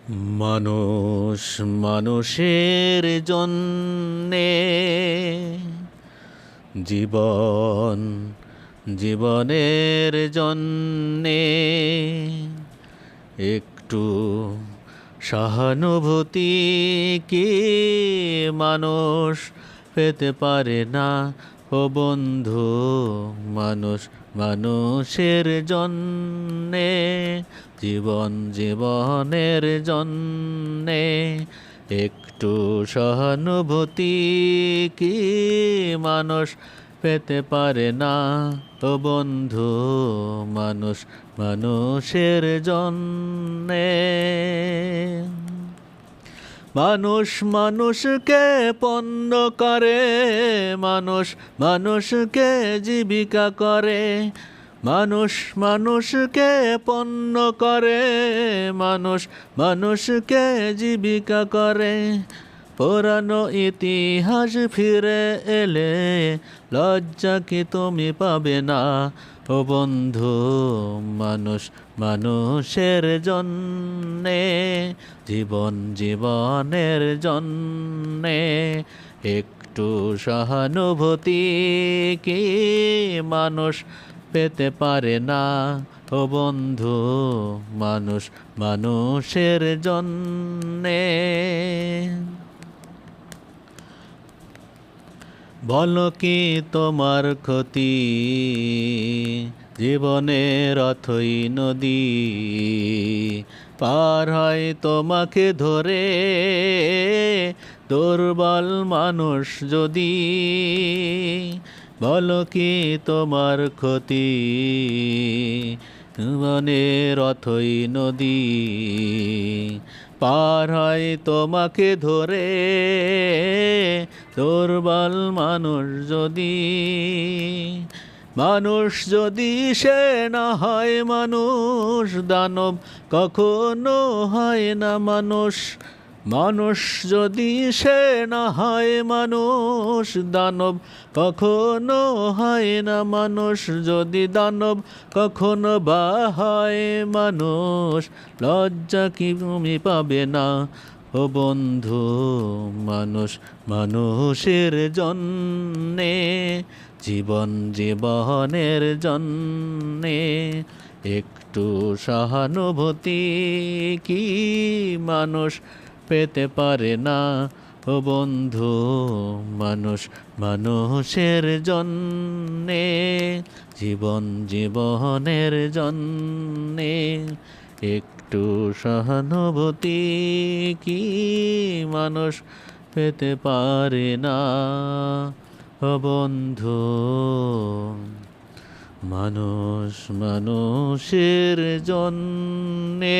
মানুষ মানুষের জন্যে, জীবন জীবনের জন্যে একটু সহানুভূতি কি মানুষ পেতে পারে না? ও বন্ধু, মানুষ মানুষের জন্যে, জীবনের জন্যে একটু সহানুভূতি কি মানুষ পেতে পারে না? ও বন্ধু, মানুষ মানুষের জন্যে। মানুষ মানুষকে পণ্য করে, মানুষ মানুষকে জীবিকা করে, মানুষ মানুষকে পণ্য করে, মানুষ মানুষকে জীবিকা করে। পুরানো ইতিহাস ফিরে এলে লজ্জা কি তুমি পাবে না? ও বন্ধু, মানুষ মানুষের জন্যে, জীবনের জন্যে একটু সহানুভূতি কি মানুষ পেতে পারে না? ও বন্ধু, মানুষ মানুষের জন্যে। বলো কি তোমার ক্ষতি? জীবনের অথই নদী পার হয় তোমাকে ধরে, দুর্বল মানুষ যদি। বলো কি তোমার ক্ষতি? জীবনের অথই নদী পার হয় তোমাকে ধরে, দুর্বল মানুষ যদি। মানুষ যদি সে না হয় মানুষ, দানব কখনো হয় না মানুষ। মানুষ যদি সে না হয় মানুষ, দানব কখনো হয় না মানুষ। যদি দানব কখনো বা হয় মানুষ, লজ্জা কি তুমি পাবে না? ও বন্ধু, মানুষ মানুষের জন্যে, জীবনের জন্যে একটু সহানুভূতি কি মানুষ পেতে পারে না? ও বন্ধু, মানুষ মানুষের জন্যে, জীবনের জন্যে একটু সহানুভূতি কি মানুষ পেতে পারে না? ও বন্ধু, মানুষ মানুষের জন্যে।